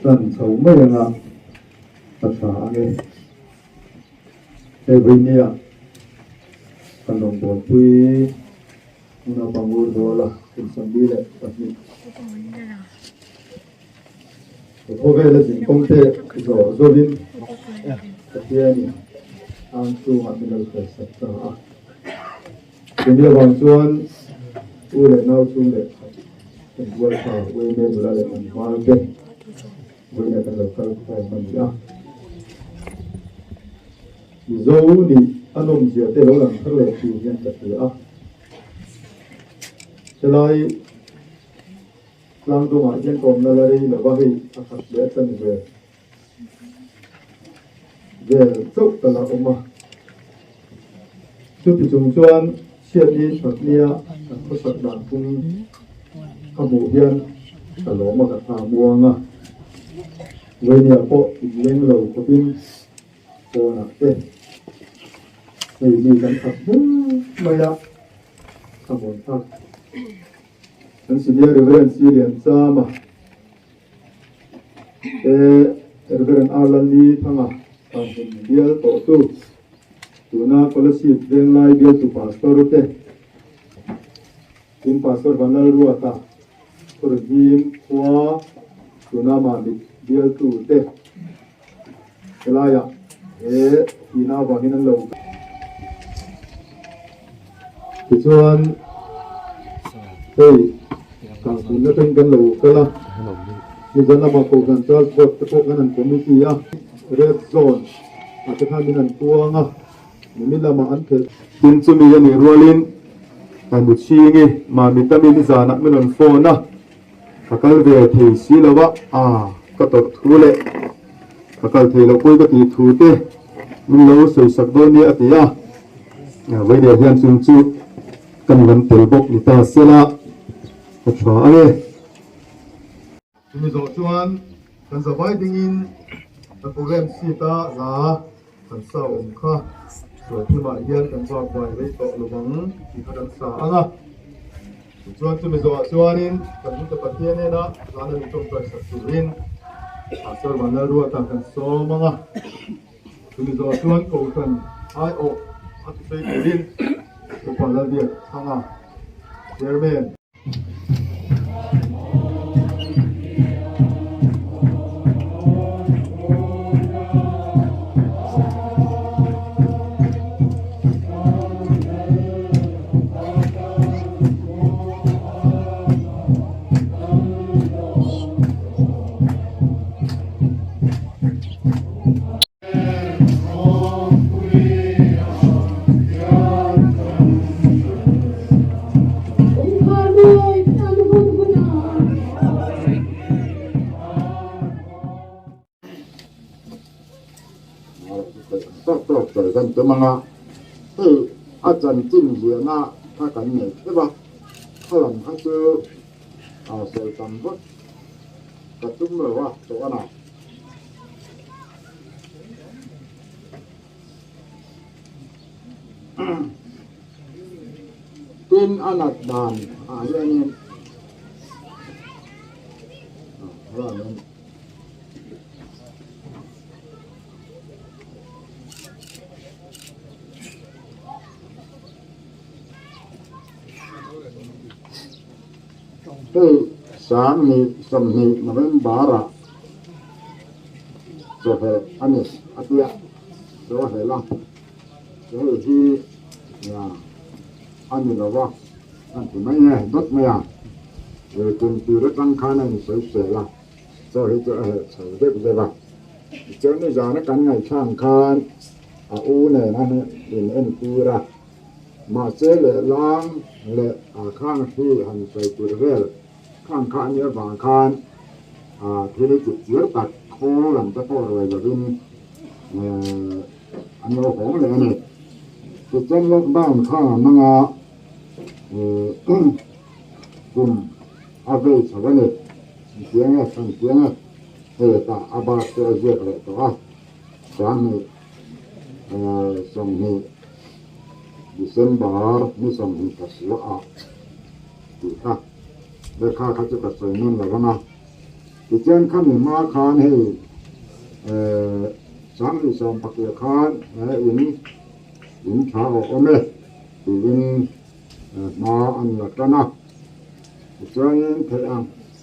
tần xấu mấy ngà tất cả nghe thế bây giờ cần đồng bộ quy nó bằng ngôn đó là cũng xong đi lại tập đi ok là gì công ty rồi đi tập đi ăn chung ăn cái này phải sạch sẽ bây giờ bằng chuan u lại nấu chung để mình vừa thảo vừa mềm vừa lại mình hoa cái vừa lại cái đầu câu phải mình ra dấu đi anh ông gì thế lâu lắm thắc lệ thì hiện tại thì thế lại làm đồ ăn trên công là đây là bao nhiêu các bé thân về chúc tất là ông mà chúc thì chúng chuan hiện đi thật nia có sẵn đàn cung các bộ viên cả lỗ mà cả thả muông với nhà bộ lên lầu có pin cô nạp tên thì đi đánh thật mày ạ các bộ thật anh xin nhớ Reverend Syrian sa mà Reverend Alan đi thằng thằng bia tổ tu tu na policy bên lai bia tu pastor te in pastor vanal ruata for him qua tu na ma bia tu te elaya ina bangin ang lâu chuan càng cuốn nó trên gần lâu cái là như dân làm một phần cho một cái phần committee red zone cái thằng mình tuang mình làm ăn thế tin cho mình như rolling một chi nghe mà mình ta mình giả nặng mình làm phone các cái về thì xí là vợ các tổ thu lệ các cái thì là cuối cái thì thu tê mình lâu sợi sạc đôi nhẹ thì với để hiện chung chung cần làm tiểu bốc thì ta sẽ là cho anh em chúng tôi chuan cần giải bài tiếng in các program sita là cần sao ông kha rồi khi mà hiện cần vào bài với tổ lực bằng thì các bạn sao anh chuan chúng tôi chuan in cần những cái tiền này đó là nên trong cái sản xuất in sau đó là ruột ta cần số mà chúng tôi chuan cầu cần ai xây cái in cái phần là việc thằng Jeremyกันตัวมังอาจารย์จิ้มเสียหน้าถ้ากันเนี่ยใช่ปะเขาหลังเขาซื้อเสร็จตำรวจกระตุ้มเลยว่าตัวน่ะกินอนัดดานอย่างนี้ว่านั้นสามีสามีมาเป็นบาระจะเป็นอันนี้อันเดียจะว่าเหรอจะให้ที่เนี่ยอันนี้เราว่าอันที่ไม่เนี่ยดดไม่อ่ะคุณตีรถตั้งคันนี่สวยเสียละจะให้จะใส่เด็กเลยป่ะเจ้านี่จะนักการไงช่างคันเนี่ยนะเนี่ยเอ็นตีระมาเจอเลยล้างเลยข้างที่หันใส่ตัวเรือข้างข้างเนี่ยบางข้างที่นี่จุดเยอะตัดโค้งหลังจะโตเลยแบบนี้อันนี้ของเลยนี่จุดเจ้าลูกบ้านข้างมังกลุ่มอาเวชวันนี้เสียงสั่งเสียงตาอาบาเสียเยอะเลยตัวสามีส่งนี่Desember ni som kaswa tu ka de ka ka tu ka so nun la gana thì trên khám nghiệm ma khan hay sáng thì xong bạc địa khan in thả ở ôm ấy thì in ma ăn là cái nào thì trên thấy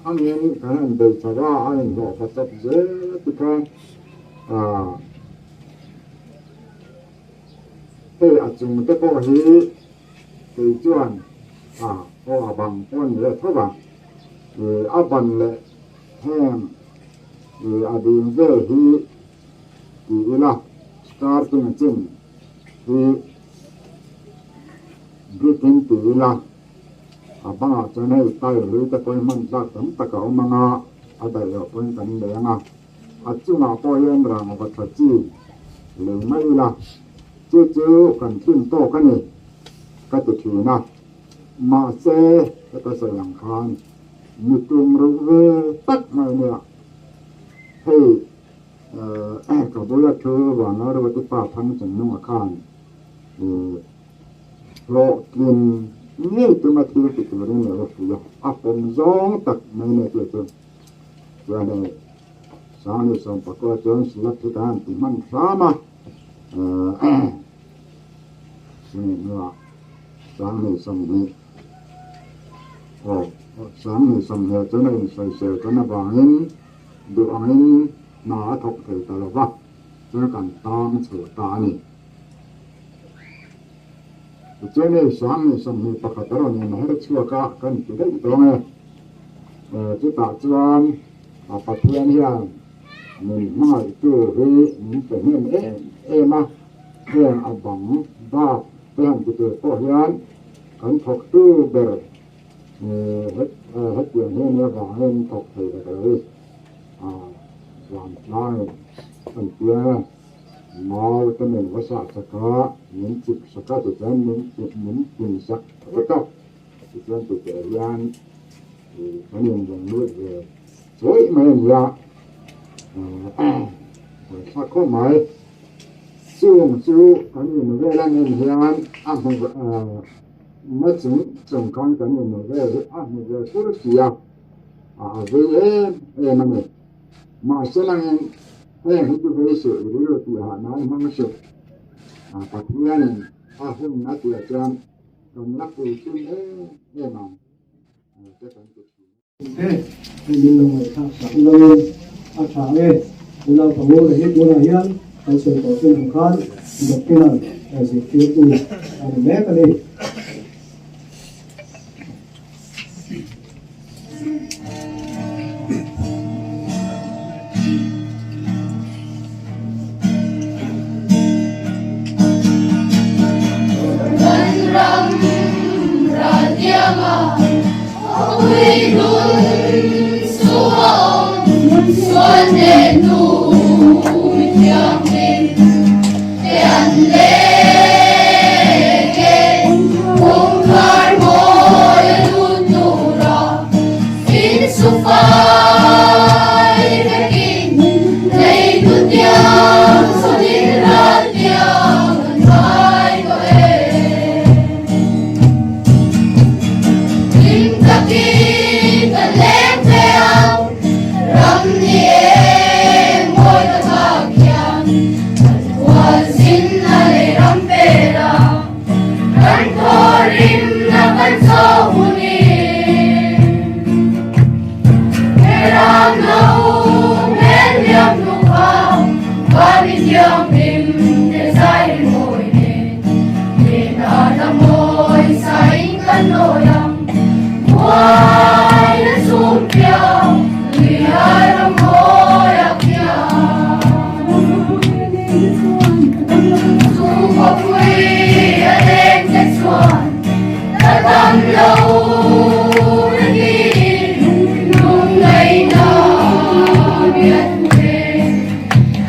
anh in cái này để cho ra anh họ phát tập dễ thì khan thì ở chung cái có hi thì chuyện có bằng con lệ thôi bằng thì bằng lệ hem thì đi về thì là starting trên thì bikin thì là bằng cho nên tay lưỡi ta coi mình ra tấm ta có mang đây là point cái này chung có yên rằng vật thật chi lưỡi mấy là chứ cần phim to cái này cái tự na mà xe cái sẽ làm khan một tuần rồi tắt này nè thì có đôi là thưa và nó rồi cái pha thắng chẳng nông khan lộ tiền nhiều từ mà tiêu từ từ này là phụ phần giống tắt này nè từ rồi này sáng nay xong bắt đầu chọn slot thứ tám thì mình sama nữa sáng nay xong này sáng nay xong rồi cho nên xây cho nó bằng được anh nó thuộc về tờ vật cho nó cần tam sửa ta này cho nên sáng nay xong rồi bắt đầu này nó hết chưa cả cần cái đấy đó này chúng ta chọn bắt hiện hiện mình nói từ mình phải nên mà hiện bằng ba hiện từ có hiện cần thuộc từ bề hết quyền hiện là vào hiện thuộc thì là cái làm lại phần kia mau cho mình có sạch có những chụp sạch thì cho những chụp sạch rất tốt thì cho tụi trẻ gian thì có những dòng nuôi về dối mình ra sao có máy xuống có những người đang nhìn gian không mất trồng con có những người về số kia về em này mà sẽ là em hết cái sự rồi thì nói mang sự phát hiện hôm nay thì trang còn nắp thì trên em mà cái phần thế mình là người khác sáng lên sáng lênเราทำอะไรให้ตัวเราเองเราเสริมต่อเรื่องของการดอกเบี้ยแต่สิ่งที่ตัวแม่กันเลย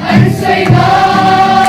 Anh xoay ngã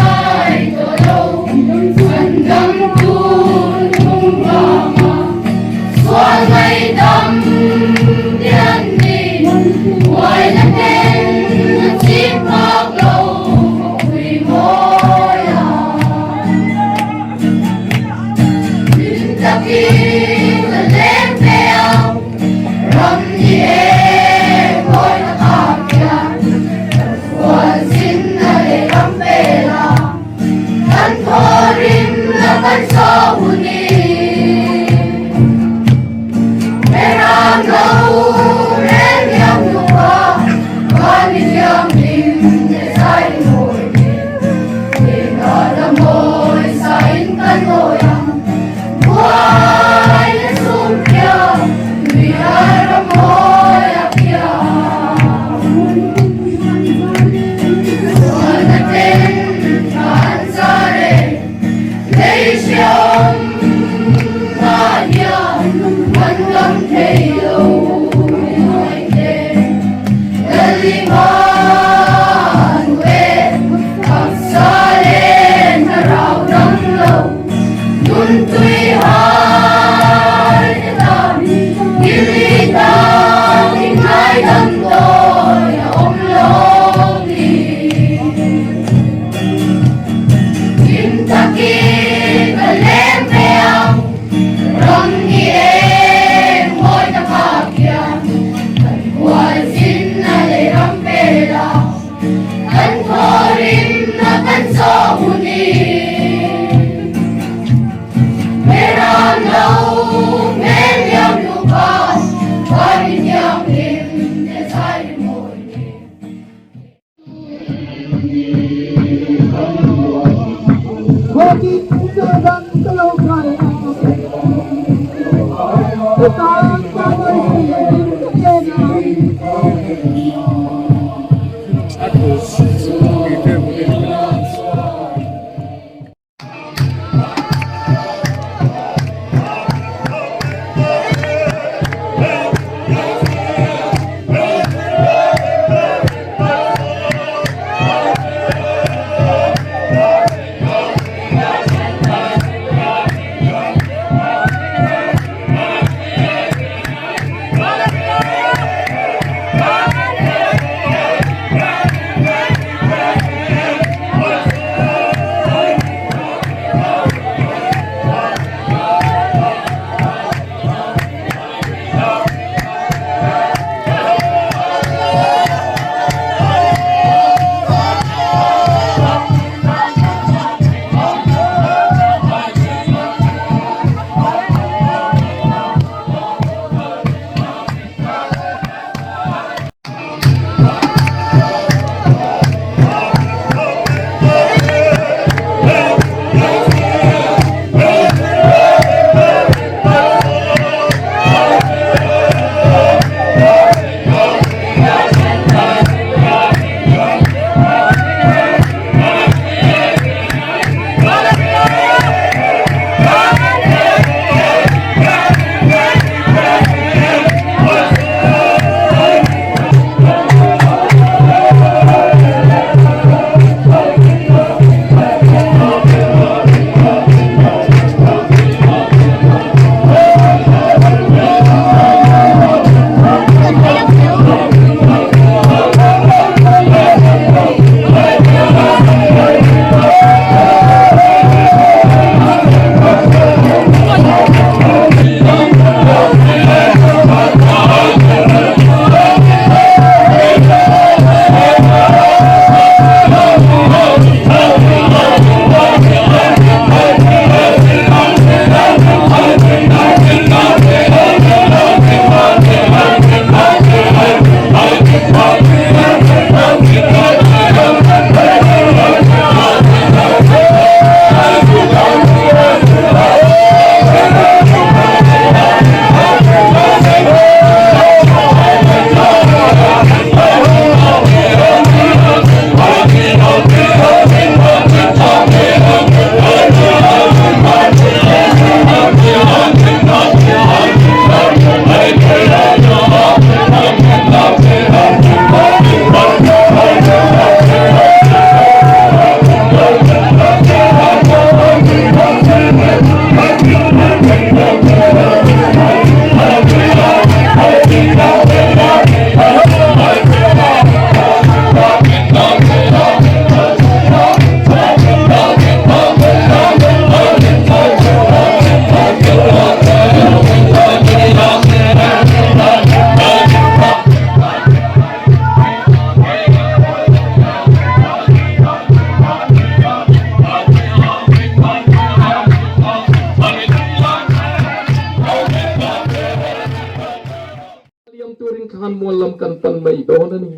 kan mualam kan pan mai do na ni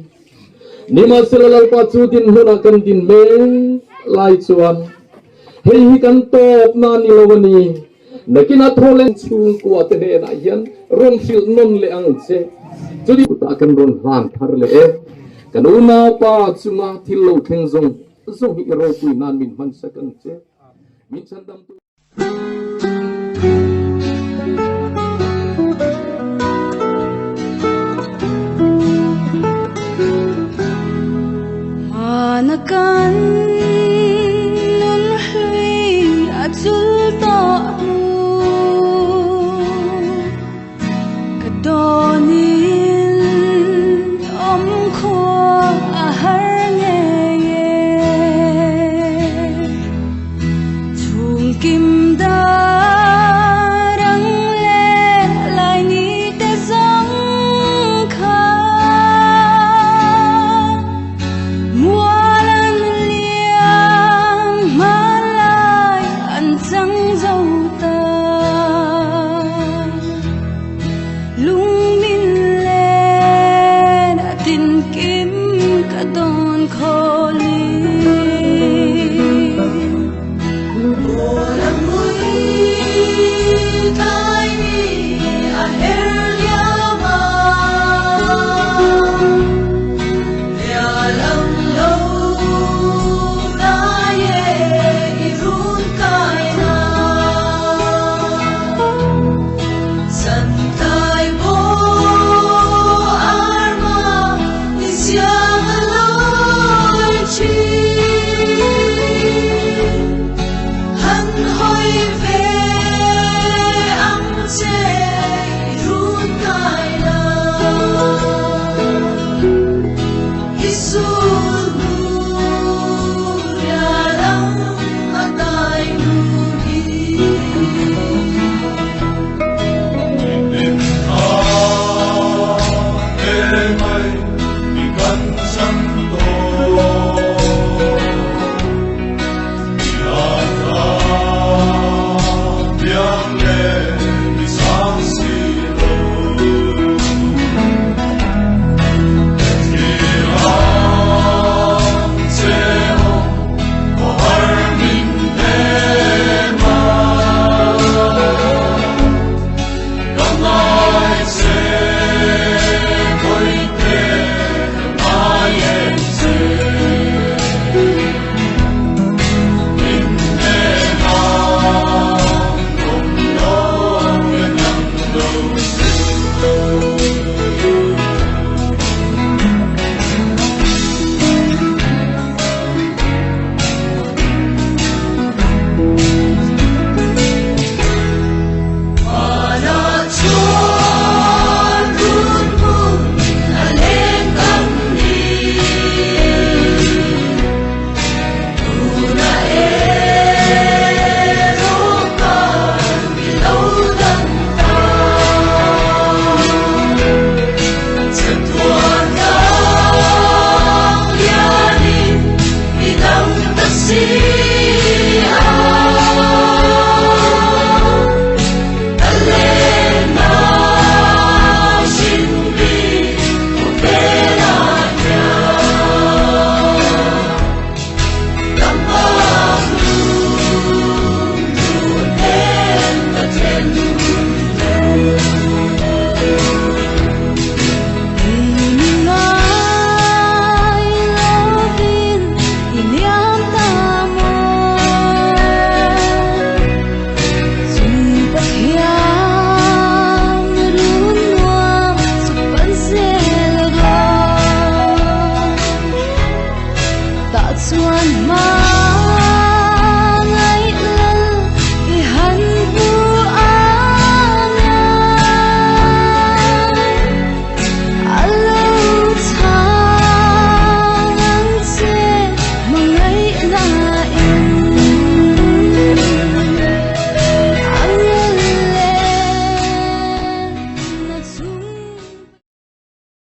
nima selalal pacu din huna kan din meng lai chuan hei hi kan top na ni lawani nakina tholen chung ko ate na hian ron fil non le ang che chudi ta kan ron han thar le e kan una pa chunga thil lo theng zong zong hi ro pui nan min man sakan che min chandam tu Hanakan